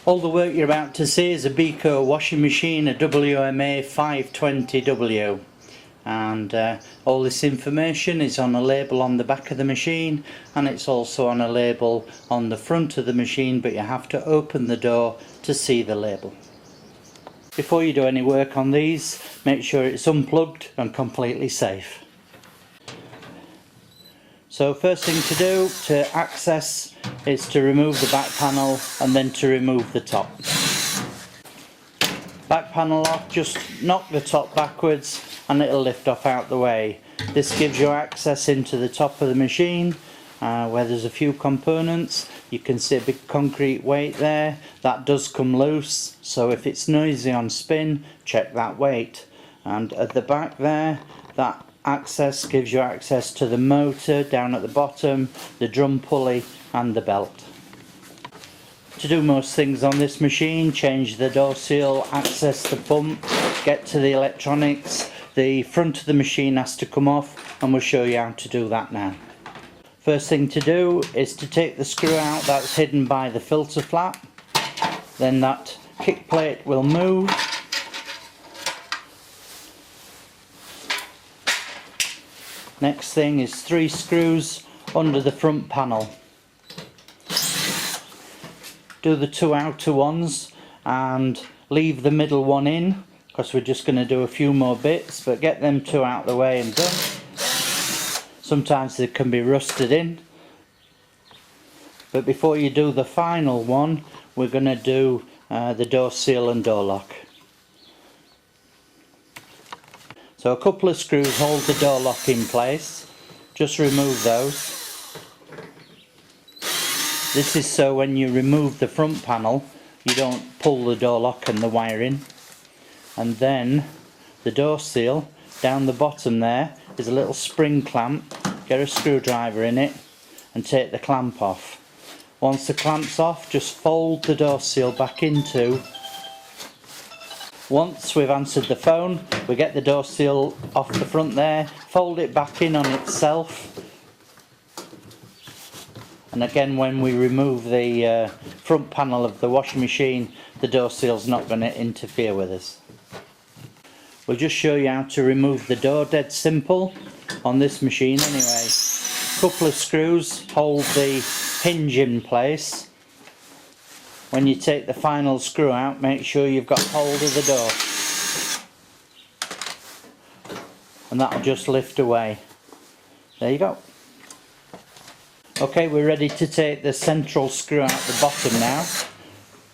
All the work you're about to see is a Beko washing machine, a wma520w, and all this information is on a label on the back of the machine, and it's also on a label on the front of the machine, but you have to open the door to see the label. Before you do any work on these, make sure it's unplugged and completely safe. So first thing to do to access is to remove the back panel and then to remove the top. Back panel off, just knock the top backwards and it'll lift off out the way. This gives you access into the top of the machine where there's a few components. You can see a big concrete weight there. That does come loose, so if it's noisy on spin, check that weight. And at the back there, that access gives you access to the motor down at the bottom, the drum pulley and the belt. To do most things on this machine, change the door seal, access the pump, get to the electronics, the front of the machine has to come off, and we'll show you how to do that now. First thing to do is to take the screw out that's hidden by the filter flap, then that kick plate will move. Next thing is 3 screws under the front panel. Do the 2 outer ones and leave the middle one in, because we're just going to do a few more bits, but get them 2 out of the way and done. Sometimes they can be rusted in, but before you do the final one, we're going to do the door seal and door lock. So a couple of screws hold the door lock in place. Just remove those. This is so when you remove the front panel, you don't pull the door lock and the wiring. And then the door seal, down the bottom there is a little spring clamp. Get a screwdriver in it and take the clamp off. Once the clamp's off, just fold the door seal back into. Once we've answered the phone, we get the door seal off the front there, fold it back in on itself, and again when we remove the front panel of the washing machine, the door seal's not going to interfere with us. We'll just show you how to remove the door, dead simple, on this machine anyway. Couple of screws hold the hinge in place. When you take the final screw out, make sure you've got hold of the door, and that'll just lift away. There you go. Okay, we're ready to take the central screw out the bottom now.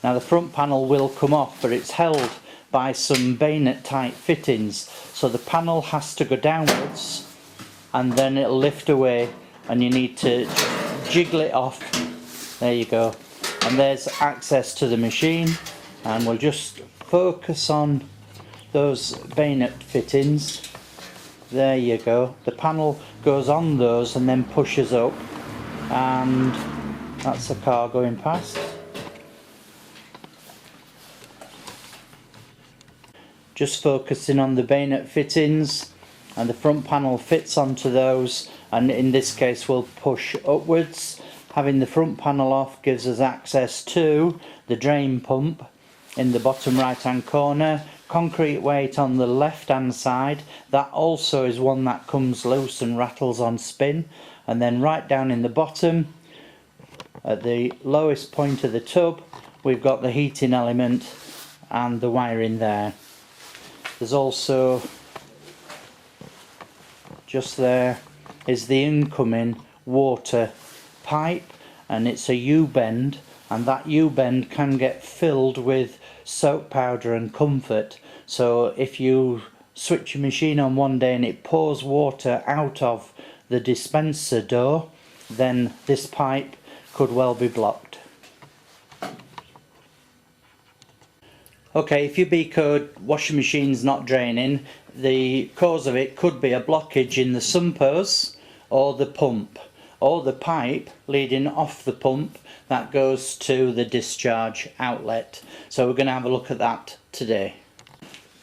Now the front panel will come off, but it's held by some bayonet type fittings, so the panel has to go downwards and then it'll lift away, and you need to jiggle it off. There you go. And there's access to the machine, and we'll just focus on those bayonet fittings. There you go. The panel goes on those and then pushes up, and that's a car going past. Just focusing on the bayonet fittings, and the front panel fits onto those, and in this case we'll push upwards. Having the front panel off gives us access to the drain pump in the bottom right hand corner, concrete weight on the left hand side, that also is one that comes loose and rattles on spin, and then right down in the bottom at the lowest point of the tub we've got the heating element and the wiring there. There's also, just there is the incoming water pipe, and it's a U-bend, and that U-bend can get filled with soap powder and comfort, so if you switch your machine on one day and it pours water out of the dispenser door, then this pipe could well be blocked. Okay, if your Beko washing machine's not draining, the cause of it could be a blockage in the sumphose or the pump, or the pipe leading off the pump that goes to the discharge outlet. So we're going to have a look at that today.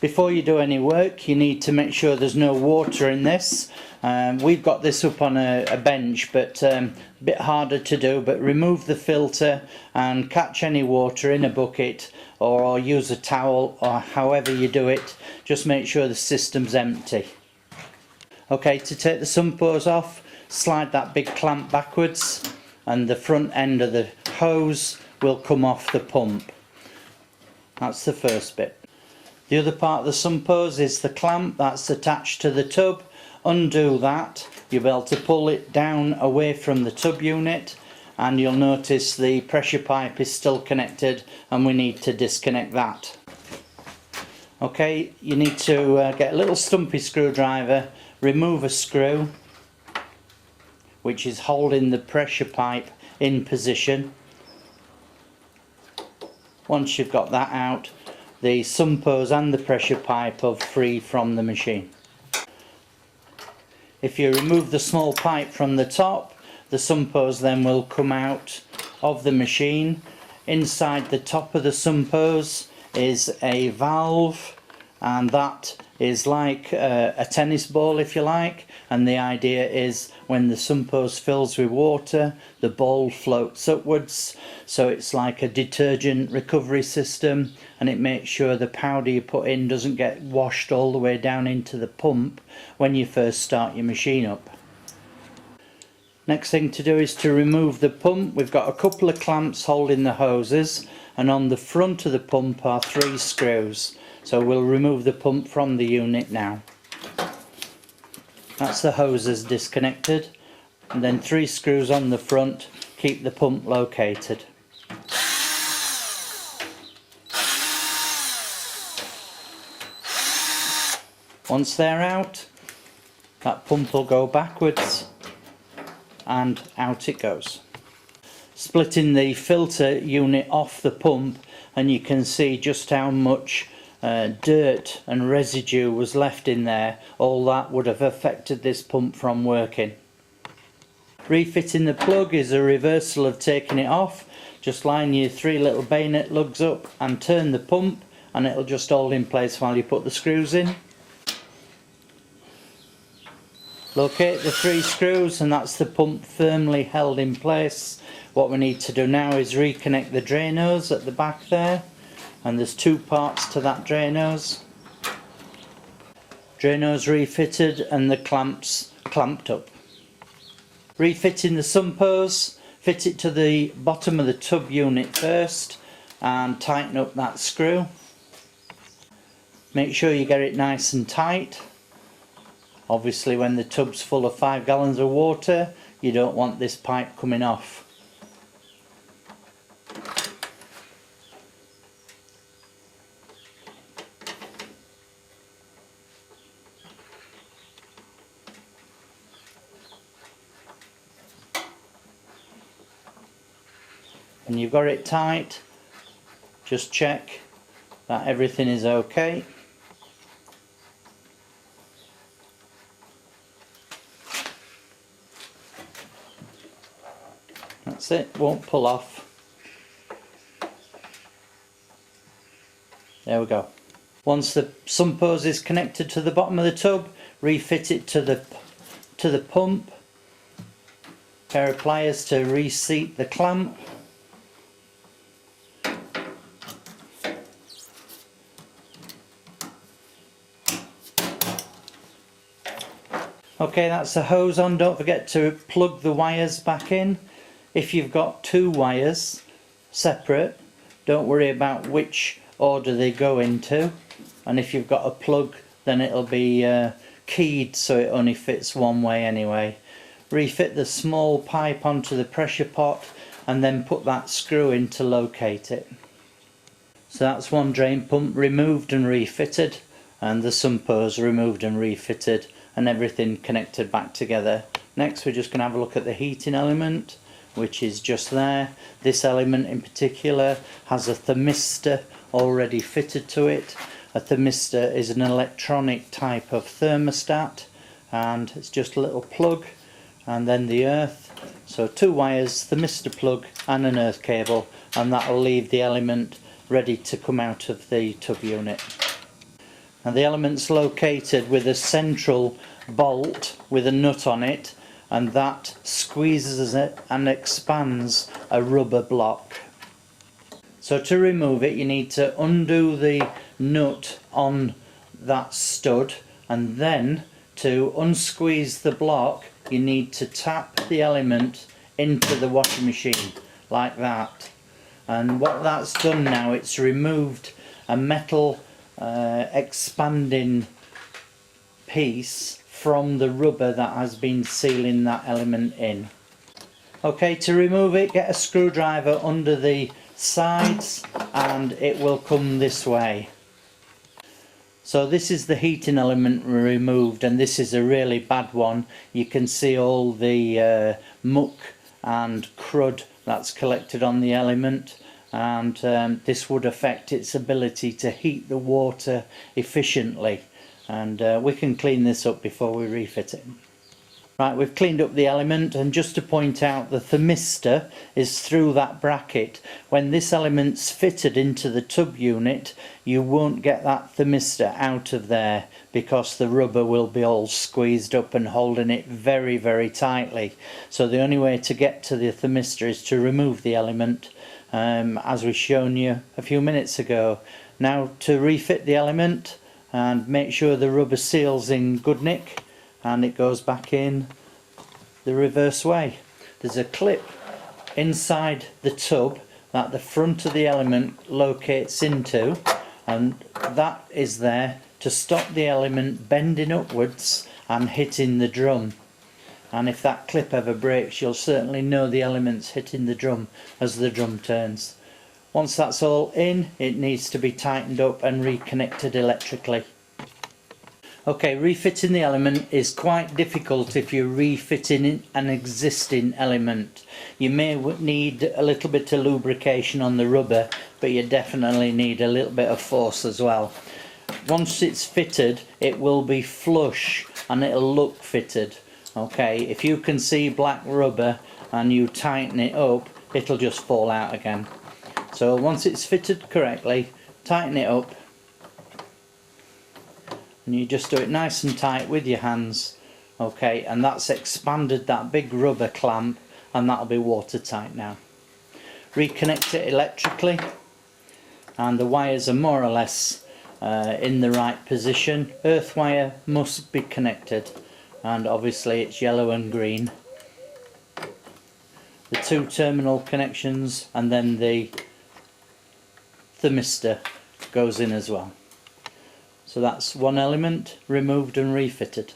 Before you do any work, you need to make sure there's no water in this. We've got this up on a bench, but a bit harder to do. But remove the filter and catch any water in a bucket, or use a towel, or however you do it. Just make sure the system's empty. Okay, to take the sumphose off, slide that big clamp backwards and the front end of the hose will come off the pump. That's the first bit. The other part of the sumphose is the clamp that's attached to the tub. Undo that, you'll be able to pull it down away from the tub unit, and you'll notice the pressure pipe is still connected and we need to disconnect that. Okay, you need to get a little stumpy screwdriver, remove a screw which is holding the pressure pipe in position. Once you've got that out, the sumphose and the pressure pipe are free from the machine. If you remove the small pipe from the top, the sumphose then will come out of the machine. Inside the top of the sumphose is a valve, and that is like a tennis ball, if you like, and the idea is when the sumphose fills with water, the ball floats upwards, so it's like a detergent recovery system, and it makes sure the powder you put in doesn't get washed all the way down into the pump when you first start your machine up. Next thing to do is to remove the pump. We've got a couple of clamps holding the hoses, and on the front of the pump are 3 screws. So we'll remove the pump from the unit now. That's the hoses disconnected, and then 3 screws on the front keep the pump located. Once they're out, that pump will go backwards and out it goes. Splitting the filter unit off the pump, and you can see just how much dirt and residue was left in there. All that would have affected this pump from working. Refitting the plug is a reversal of taking it off. Just line your 3 little bayonet lugs up and turn the pump, and it'll just hold in place while you put the screws in. Locate the 3 screws, and that's the pump firmly held in place. What we need to do now is reconnect the drain hose at the back there, and there's 2 parts to that drain hose. Drain hose refitted and the clamps clamped up. Refitting the sumphose, fit it to the bottom of the tub unit first and tighten up that screw. Make sure you get it nice and tight. Obviously when the tub's full of 5 gallons of water, you don't want this pipe coming off. When you've got it tight, just check that everything is okay. That's it, won't pull off. There we go. Once the sumphose is connected to the bottom of the tub, refit it to the pump. Pair of pliers to reseat the clamp. Okay, that's the hose on. Don't forget to plug the wires back in. If you've got 2 wires separate, don't worry about which order they go into, and if you've got a plug then it'll be keyed so it only fits one way anyway. Refit the small pipe onto the pressure pot and then put that screw in to locate it. So that's one drain pump removed and refitted, and the sumphose removed and refitted, and everything connected back together. Next we're just going to have a look at the heating element, which is just there. This element in particular has a thermistor already fitted to it. A thermistor is an electronic type of thermostat, and it's just a little plug and then the earth. So 2 wires, thermistor plug and an earth cable, and that will leave the element ready to come out of the tub unit. And the element's located with a central bolt with a nut on it, and that squeezes it and expands a rubber block. So to remove it, you need to undo the nut on that stud, and then to unsqueeze the block you need to tap the element into the washing machine like that. And what that's done now, it's removed a metal expanding piece from the rubber that has been sealing that element in. Okay, to remove it, get a screwdriver under the sides and it will come this way. So this is the heating element removed, and this is a really bad one. You can see all the muck and crud that's collected on the element, and this would affect its ability to heat the water efficiently, and we can clean this up before we refit it. Right, we've cleaned up the element, and just to point out, the thermistor is through that bracket. When this element's fitted into the tub unit, you won't get that thermistor out of there because the rubber will be all squeezed up and holding it very, very tightly. So the only way to get to the thermistor is to remove the element, as we've shown you a few minutes ago. Now to refit the element, and make sure the rubber seals in good nick, and it goes back in the reverse way. There's a clip inside the tub that the front of the element locates into, and that is there to stop the element bending upwards and hitting the drum. And if that clip ever breaks, you'll certainly know the element's hitting the drum as the drum turns. Once that's all in, it needs to be tightened up and reconnected electrically. Okay, refitting the element is quite difficult if you're refitting an existing element. You may need a little bit of lubrication on the rubber, but you definitely need a little bit of force as well. Once it's fitted, it will be flush and it'll look fitted. Okay, if you can see black rubber and you tighten it up, it'll just fall out again. So once it's fitted correctly, tighten it up. And you just do it nice and tight with your hands, okay, and that's expanded that big rubber clamp, and that'll be watertight now. Reconnect it electrically, and the wires are more or less in the right position. Earth wire must be connected, and obviously it's yellow and green. The two terminal connections, and then the thermistor goes in as well. So that's one element removed and refitted.